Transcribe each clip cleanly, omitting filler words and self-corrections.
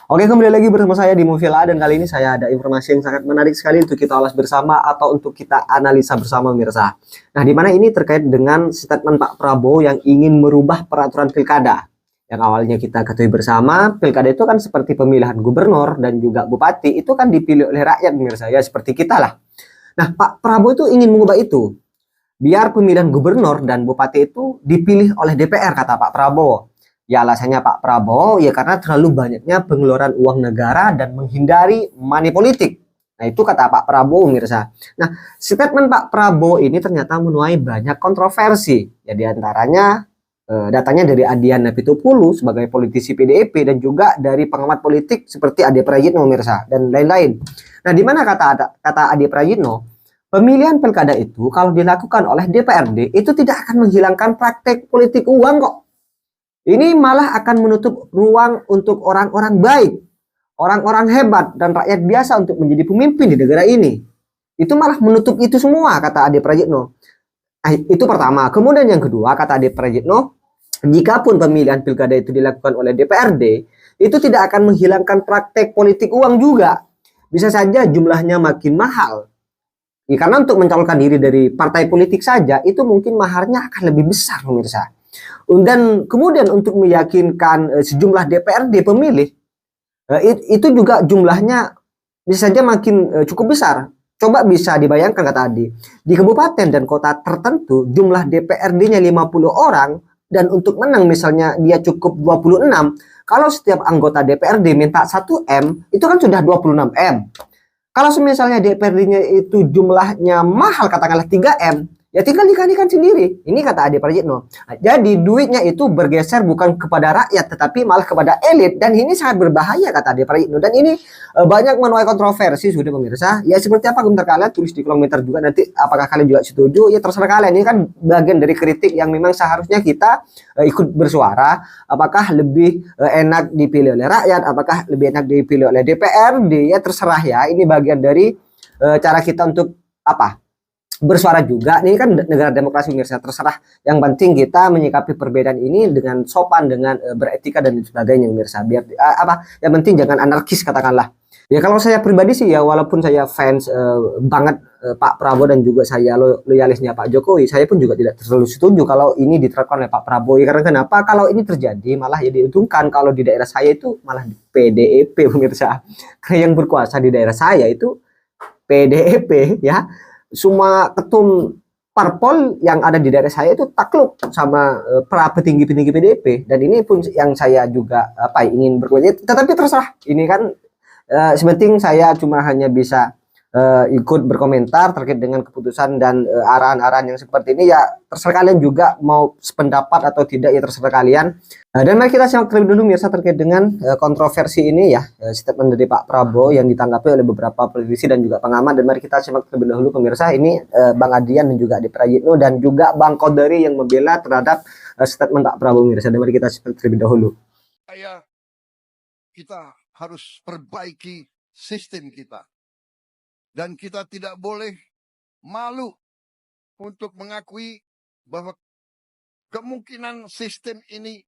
Oke, kembali lagi bersama saya di Movila dan kali ini saya ada informasi yang sangat menarik sekali untuk kita ulas bersama atau untuk kita analisa bersama pemirsa. Nah, di mana ini terkait dengan statement Pak Prabowo yang ingin merubah peraturan pilkada. Yang awalnya kita ketahui bersama, pilkada itu kan seperti pemilihan gubernur dan juga bupati, itu kan dipilih oleh rakyat pemirsa, ya seperti kita lah. Nah, Pak Prabowo itu ingin mengubah itu. Biar pemilihan gubernur dan bupati itu dipilih oleh DPR, kata Pak Prabowo. Ya alasannya Pak Prabowo ya karena terlalu banyaknya pengeluaran uang negara dan menghindari money politik. Nah itu kata Pak Prabowo mirsa. Nah statement Pak Prabowo ini ternyata menuai banyak kontroversi. Ya diantaranya datanya dari Adian Napitupulu sebagai politisi PDIP dan juga dari pengamat politik seperti Ade Prayitno mirsa dan lain-lain. Nah di mana kata Ade Prayitno, pemilihan pilkada itu kalau dilakukan oleh DPRD itu tidak akan menghilangkan praktek politik uang kok. Ini malah akan menutup ruang untuk orang-orang baik, orang-orang hebat, dan rakyat biasa untuk menjadi pemimpin di negara ini. Itu malah menutup itu semua, kata Ade Prayitno. Itu pertama. Kemudian yang kedua, kata Ade Prayitno, jikapun pemilihan pilkada itu dilakukan oleh DPRD, itu tidak akan menghilangkan praktek politik uang juga. Bisa saja jumlahnya makin mahal. Ya, karena untuk mencalonkan diri dari partai politik saja, itu mungkin maharnya akan lebih besar, pemirsa. Dan kemudian untuk meyakinkan sejumlah DPRD pemilih, itu juga jumlahnya bisa saja makin cukup besar. Coba bisa dibayangkan kata Adi, di kabupaten dan kota tertentu jumlah DPRD-nya 50 orang dan untuk menang misalnya dia cukup 26. Kalau setiap anggota DPRD minta 1 M, itu kan sudah 26 M. Kalau misalnya DPRD-nya itu jumlahnya mahal katakanlah 3 M, ya tinggal dikalikan sendiri. Ini kata Ade Prayitno. Jadi duitnya itu bergeser bukan kepada rakyat tetapi malah kepada elit dan ini sangat berbahaya kata Ade Prayitno dan ini banyak menuai kontroversi sudah pemirsa. Ya seperti apa komentar kalian tulis di kolom komentar juga nanti apakah kalian juga setuju ya terserah kalian. Ini kan bagian dari kritik yang memang seharusnya kita ikut bersuara apakah lebih enak dipilih oleh rakyat, apakah lebih enak dipilih oleh DPRD ya terserah ya. Ini bagian dari cara kita untuk apa? Bersuara juga. Ini kan negara demokrasi pemirsa, terserah. Yang penting kita menyikapi perbedaan ini dengan sopan, dengan beretika dan sebagainya pemirsa. Biar apa? Yang penting jangan anarkis katakanlah. Ya kalau saya pribadi sih ya walaupun saya fans banget Pak Prabowo dan juga saya loyalisnya Pak Jokowi, saya pun juga tidak terlalu setuju kalau ini diterapkan oleh Pak Prabowo. Ya, karena kenapa? Kalau ini terjadi malah ya diuntungkan kalau di daerah saya itu malah PDIP pemirsa. Karena yang berkuasa di daerah saya itu PDIP ya. Semua ketum parpol yang ada di daerah saya itu takluk sama para petinggi-petinggi PDIP dan ini pun yang saya juga ingin berkualitas tetapi terserah ini kan sepenting saya cuma hanya bisa ikut berkomentar terkait dengan keputusan dan arahan-arahan yang seperti ini ya terserah kalian juga mau sependapat atau tidak ya terserah kalian. Dan mari kita simak terlebih dulu mirsa terkait dengan kontroversi ini ya statement dari Pak Prabowo yang ditanggapi oleh beberapa politisi dan juga pengamat dan mari kita simak terlebih dahulu pemirsa ini Bang Adian dan juga Ade Prayitno dan juga Bang Kodari yang membela terhadap statement Pak Prabowo mirsa dan mari kita simak terlebih dahulu. Kita harus perbaiki sistem kita. Dan kita tidak boleh malu untuk mengakui bahwa kemungkinan sistem ini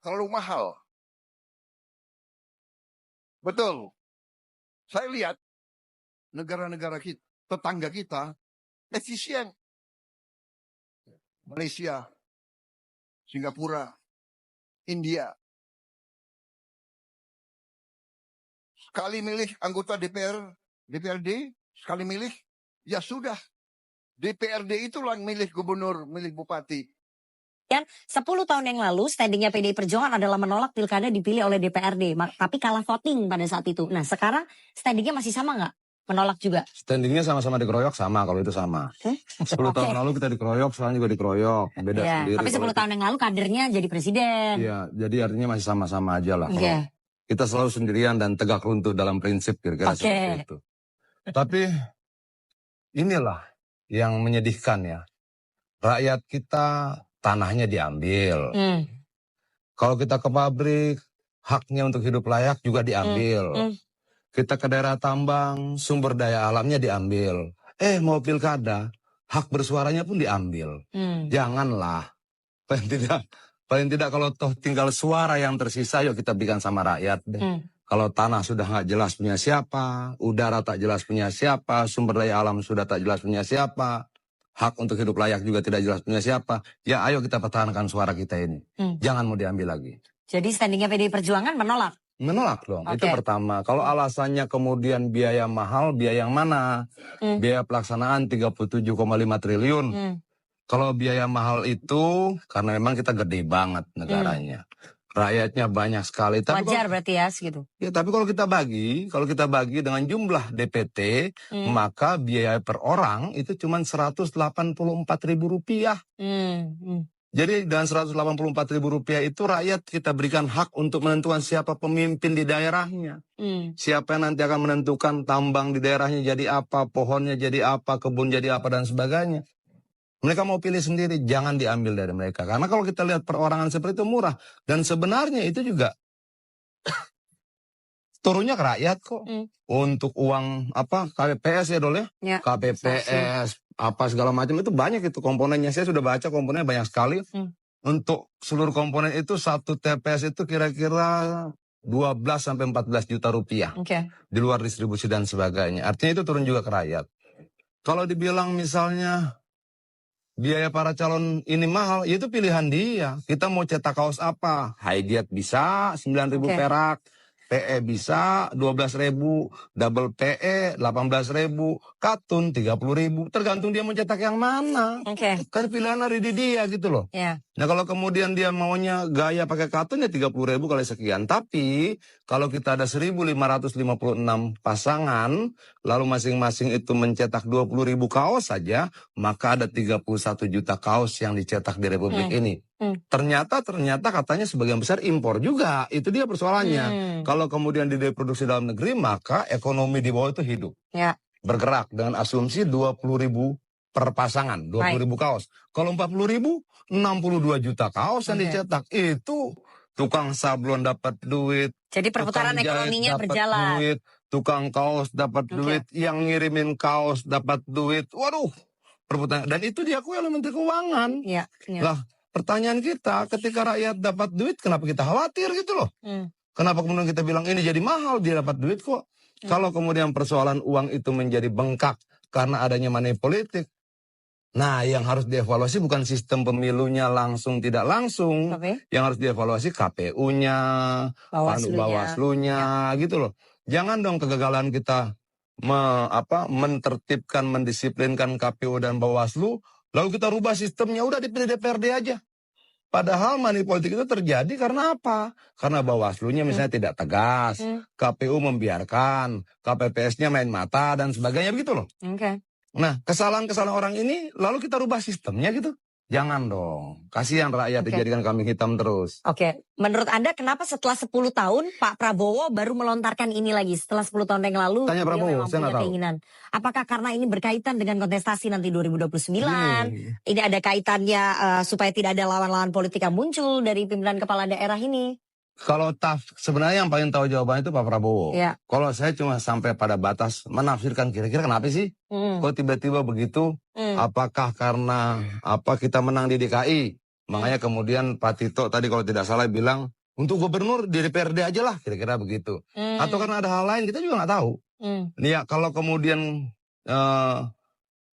terlalu mahal. Betul. Saya lihat negara-negara kita, tetangga kita, efisien. Malaysia, Singapura, India. Sekali milih anggota DPRD, sekali milih, ya sudah. DPRD itulah yang milih gubernur, milih bupati. 10 tahun yang lalu standingnya PDI Perjuangan adalah menolak pilkada dipilih oleh DPRD, tapi kalah voting pada saat itu. Nah sekarang standingnya masih sama nggak? Menolak juga? Standingnya sama-sama dikeroyok sama kalau itu sama. 10 tahun lalu kita dikeroyok, sekarang juga dikeroyok. Beda ya, sendiri. Tapi 10 tahun yang lalu kadernya jadi presiden. Iya, jadi artinya masih sama-sama aja lah. Kalau kita selalu sendirian dan tegak runtuh dalam prinsip kira-kira seperti itu. Tapi inilah yang menyedihkan ya. Rakyat kita tanahnya diambil. Kalau kita ke pabrik, haknya untuk hidup layak juga diambil. Kita ke daerah tambang, sumber daya alamnya diambil. Mau pilkada, hak bersuaranya pun diambil. Janganlah. Tidak Paling tidak kalau toh tinggal suara yang tersisa, yuk kita berikan sama rakyat deh. Kalau tanah sudah nggak jelas punya siapa, udara tak jelas punya siapa, sumber daya alam sudah tak jelas punya siapa, hak untuk hidup layak juga tidak jelas punya siapa, ya ayo kita pertahankan suara kita ini. Jangan mau diambil lagi. Jadi standingnya PDI Perjuangan menolak? Menolak dong, itu pertama. Kalau alasannya kemudian biaya mahal, biaya yang mana? Biaya pelaksanaan 37,5 triliun. Kalau biaya mahal itu, karena memang kita gede banget negaranya. Rakyatnya banyak sekali. Tapi Wajar berarti ya segitu? Ya, tapi kalau kita bagi dengan jumlah DPT, maka biaya per orang itu cuma Rp184.000. Jadi dengan Rp184.000 itu rakyat kita berikan hak untuk menentukan siapa pemimpin di daerahnya. Siapa yang nanti akan menentukan tambang di daerahnya jadi apa, pohonnya jadi apa, kebun jadi apa, dan sebagainya. Mereka mau pilih sendiri, jangan diambil dari mereka. Karena kalau kita lihat perorangan seperti itu murah. Dan sebenarnya itu juga turunnya ke rakyat kok. Untuk uang apa KPPS ya Dol ya? KPPS, apa segala macam itu banyak itu komponennya. Saya sudah baca komponennya banyak sekali. Untuk seluruh komponen itu satu TPS itu kira-kira 12-14 juta rupiah. Di luar distribusi dan sebagainya. Artinya itu turun juga ke rakyat. Kalau dibilang misalnya biaya para calon ini mahal, itu pilihan dia. Kita mau cetak kaos apa? Haidiat bisa 9.000 perak, PE bisa 12.000, double PE 18.000, katun 30.000. Tergantung dia mau cetak yang mana. Kan pilihan ada di dia gitu loh. Nah kalau kemudian dia maunya gaya pakai katun ya 30.000 kali sekian. Tapi kalau kita ada 1.556 pasangan, lalu masing-masing itu mencetak 20.000 kaos saja, maka ada 31 juta kaos yang dicetak di Republik ini. Ternyata katanya sebagian besar impor juga. Itu dia persoalannya. Kalau kemudian diproduksi dalam negeri, maka ekonomi di bawah itu hidup. Bergerak dengan asumsi 20.000 per pasangan, 20.000 kaos. Kalau 40.000, 62 juta kaos yang dicetak. Itu tukang sablon dapat duit. Jadi perputaran ekonominya berjalan. Duit, tukang kaos dapat duit, yang ngirimin kaos dapat duit. Waduh, perputaran. Dan itu diakui oleh Menteri Keuangan. Lah, pertanyaan kita, ketika rakyat dapat duit, kenapa kita khawatir gitu loh? Kenapa kemudian kita bilang ini jadi mahal, dia dapat duit kok. Kalau kemudian persoalan uang itu menjadi bengkak karena adanya money politik, nah yang harus dievaluasi bukan sistem pemilunya langsung tidak langsung. Yang harus dievaluasi KPU-nya, Bawaslu-nya gitu loh. Jangan dong kegagalan kita mentertibkan, mendisiplinkan KPU dan Bawaslu, lalu kita rubah sistemnya, udah dipilih DPRD aja. Padahal money politik itu terjadi karena apa? Karena Bawaslu-nya misalnya tidak tegas, KPU membiarkan, KPPS-nya main mata dan sebagainya begitu loh. Nah, kesalahan-kesalahan orang ini lalu kita rubah sistemnya gitu. Jangan dong. Kasihan rakyat dijadikan kambing hitam terus. Menurut Anda kenapa setelah 10 tahun Pak Prabowo baru melontarkan ini lagi? Setelah 10 tahun yang lalu Tanya Prabowo, dia memang saya punya nggak tahu. keinginan. Apakah karena ini berkaitan dengan kontestasi nanti 2029? Ini ada kaitannya supaya tidak ada lawan-lawan politik yang muncul dari pimpinan kepala daerah ini? Kalau sebenarnya yang paling tahu jawabannya itu Pak Prabowo. Kalau saya cuma sampai pada batas menafsirkan kira-kira kenapa sih? Kok tiba-tiba begitu? Apakah karena kita menang di DKI? Makanya kemudian Pak Tito tadi kalau tidak salah bilang untuk gubernur di DPRD aja lah, kira-kira begitu. Atau karena ada hal lain kita juga nggak tahu. Ya kalau kemudian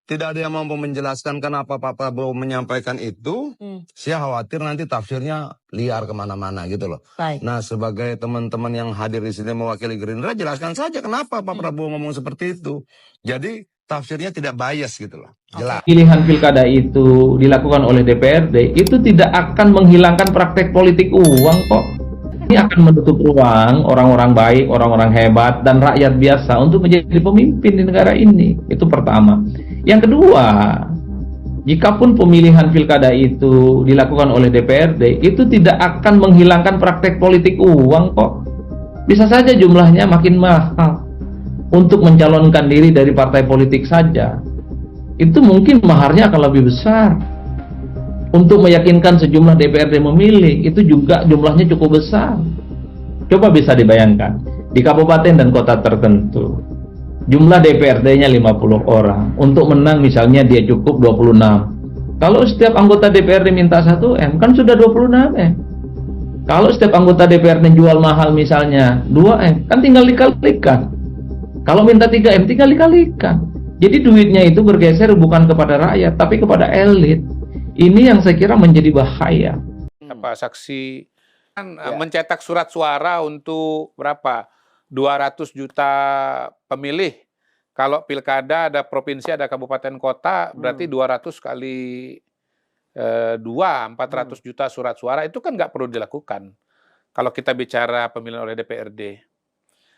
tidak ada yang mampu menjelaskan kenapa Pak Prabowo menyampaikan itu, saya khawatir nanti tafsirnya liar kemana-mana gitu loh. Nah sebagai teman-teman yang hadir di sini mewakili Gerindra, jelaskan saja kenapa Pak Prabowo ngomong seperti itu. Jadi tafsirnya tidak bias gitu loh. Jelas. Pilihan pilkada itu dilakukan oleh DPRD itu tidak akan menghilangkan praktek politik uang kok. Ini akan menutup ruang orang-orang baik, orang-orang hebat, dan rakyat biasa untuk menjadi pemimpin di negara ini. Itu pertama. Yang kedua, jikapun pemilihan pilkada itu dilakukan oleh DPRD, itu tidak akan menghilangkan praktek politik uang kok. Bisa saja jumlahnya makin mahal. Untuk mencalonkan diri dari partai politik saja, itu mungkin maharnya akan lebih besar. Untuk meyakinkan sejumlah DPRD memilih, itu juga jumlahnya cukup besar. Coba bisa dibayangkan, di kabupaten dan kota tertentu, jumlah DPRD-nya 50 orang. Untuk menang misalnya dia cukup 26. Kalau setiap anggota DPRD minta 1M, kan sudah 26M. Kalau setiap anggota DPRD jual mahal misalnya 2M, kan tinggal dikalikan. Kalau minta 3M, tinggal dikalikan. Jadi duitnya itu bergeser bukan kepada rakyat, tapi kepada elit. Ini yang saya kira menjadi bahaya. Saksi kan mencetak surat suara untuk berapa? 200 juta pemilih. Kalau pilkada ada provinsi, ada kabupaten kota, berarti 200 kali 2, 400 juta surat suara. Itu kan nggak perlu dilakukan. Kalau kita bicara pemilihan oleh DPRD.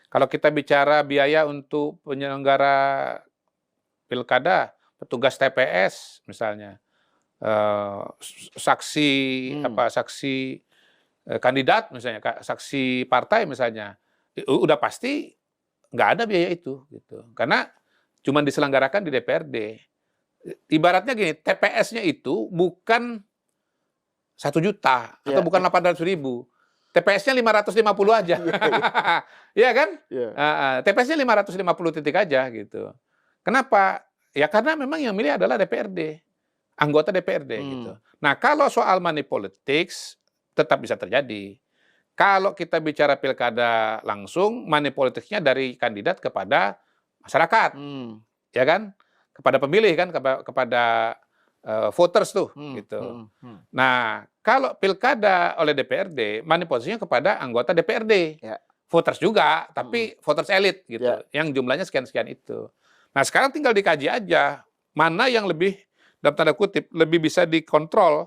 Kalau kita bicara biaya untuk penyelenggara pilkada, petugas TPS misalnya, saksi saksi kandidat misalnya, saksi partai misalnya, udah pasti nggak ada biaya itu gitu, karena cuma diselenggarakan di DPRD. Ibaratnya gini, TPS-nya itu bukan 1 juta atau bukan 800.000, TPS-nya 550 aja, iya kan? TPS-nya 550 titik aja gitu. Kenapa? Ya karena memang yang milih adalah DPRD, anggota DPRD gitu. Nah kalau soal money politics tetap bisa terjadi. Kalau kita bicara pilkada langsung, money politicsnya dari kandidat kepada masyarakat, ya kan? Kepada pemilih kan, kepada voters tuh, gitu. Nah, kalau pilkada oleh DPRD, money politicsnya kepada anggota DPRD, voters juga, tapi voters elit gitu, yang jumlahnya sekian-sekian itu. Nah, sekarang tinggal dikaji aja mana yang lebih, dalam tanda kutip, lebih bisa dikontrol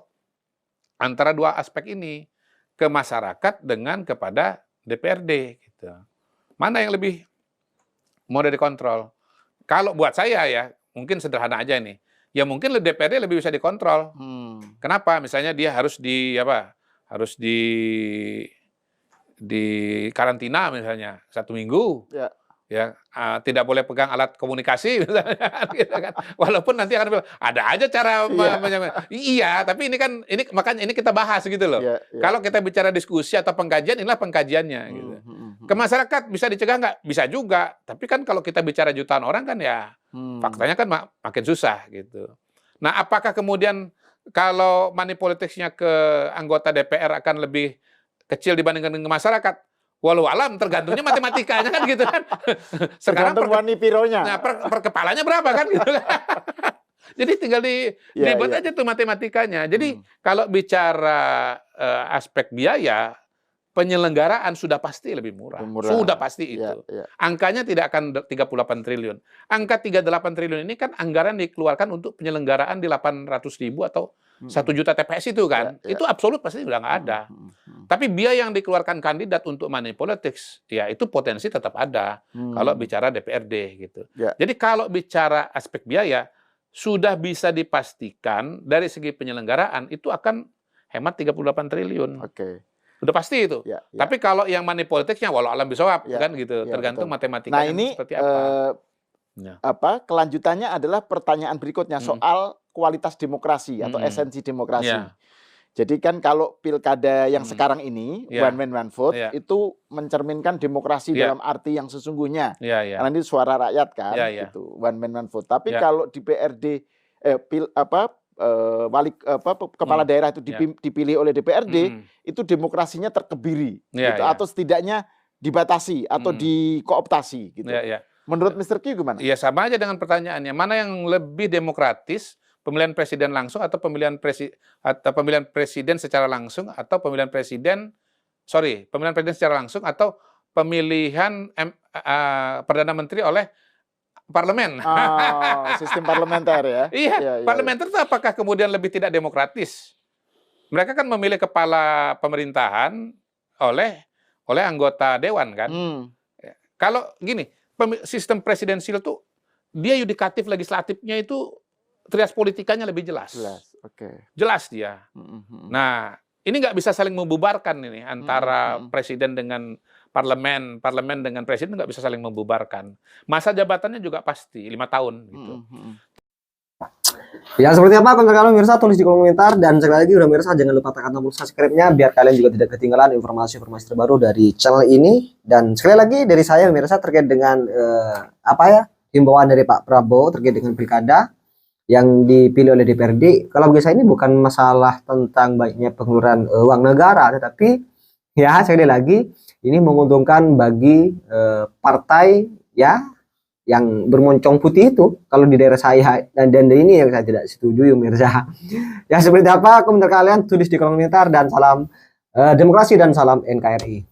antara dua aspek ini, ke masyarakat dengan kepada DPRD gitu. Mana yang lebih mau dikontrol? Kalau buat saya ya, mungkin sederhana aja nih. Ya mungkin DPRD lebih bisa dikontrol. Kenapa? Misalnya dia harus harus di karantina misalnya 1 minggu. Ya, tidak boleh pegang alat komunikasi misalnya, gitu kan. Walaupun nanti akan bilang ada aja cara iya, tapi makanya ini kita bahas gitu loh. Kalau kita bicara diskusi atau pengkajian, inilah pengkajiannya gitu. Ke masyarakat bisa dicegah nggak? Bisa juga. Tapi kan kalau kita bicara jutaan orang kan ya faktanya kan makin susah gitu. Nah, apakah kemudian kalau money politicsnya ke anggota DPR akan lebih kecil dibandingkan dengan masyarakat? Walau alam, tergantungnya matematikanya kan gitu kan. Sekarang per kepalanya berapa kan gitu kan. Jadi tinggal dibuat aja tuh matematikanya. Jadi kalau bicara aspek biaya, penyelenggaraan sudah pasti lebih murah. Sudah pasti itu. Angkanya tidak akan 38 triliun. Angka 38 triliun ini kan anggaran dikeluarkan untuk penyelenggaraan di 800.000 atau 1 juta TPS itu kan. Itu absolut pasti udah nggak ada. Tapi biaya yang dikeluarkan kandidat untuk money politics, ya itu potensi tetap ada kalau bicara DPRD gitu. Jadi kalau bicara aspek biaya, sudah bisa dipastikan dari segi penyelenggaraan itu akan hemat 38 triliun. Udah pasti itu. Tapi kalau yang money politicsnya walau alam bisawab kan gitu, tergantung matematika seperti apa. Kelanjutannya adalah pertanyaan berikutnya soal kualitas demokrasi atau esensi demokrasi. Jadi kan kalau pilkada yang sekarang ini one man one vote itu mencerminkan demokrasi dalam arti yang sesungguhnya. Karena ini suara rakyat kan, gitu, one man one vote. Tapi kalau di PRD kepala daerah itu dipilih oleh DPRD, itu demokrasinya terkebiri, gitu, atau setidaknya dibatasi atau dikooptasi, gitu. Menurut Mr. Q gimana? Iya, sama aja dengan pertanyaannya. Mana yang lebih demokratis? Pemilihan presiden langsung atau pemilihan presiden secara langsung atau pemilihan presiden secara langsung atau pemilihan perdana menteri oleh parlemen. Sistem parlementer ya. Iya, parlementer itu apakah kemudian lebih tidak demokratis? Mereka kan memilih kepala pemerintahan oleh anggota dewan kan. Kalau gini, sistem presidensial tuh dia yudikatif legislatifnya itu trias politikanya lebih jelas. Jelas dia. Nah, ini nggak bisa saling membubarkan ini antara presiden dengan parlemen, parlemen dengan presiden nggak bisa saling membubarkan. Masa jabatannya juga pasti 5 tahun gitu. Ya seperti apa komentar kalian pemirsa, tulis di kolom komentar, dan sekali lagi udah pemirsa jangan lupa tekan tombol subscribe-nya biar kalian juga tidak ketinggalan informasi-informasi terbaru dari channel ini. Dan sekali lagi dari saya pemirsa terkait dengan himbauan dari Pak Prabowo terkait dengan pilkada. yang dipilih oleh DPRD, kalau bagi saya ini bukan masalah tentang baiknya pengeluaran uang negara, tetapi ya sekali lagi ini menguntungkan bagi partai ya yang bermoncong putih itu. Kalau di daerah saya dan ini yang saya tidak setuju, Mirza. Ya seperti apa komentar kalian, tulis di kolom komentar, dan salam demokrasi dan salam NKRI.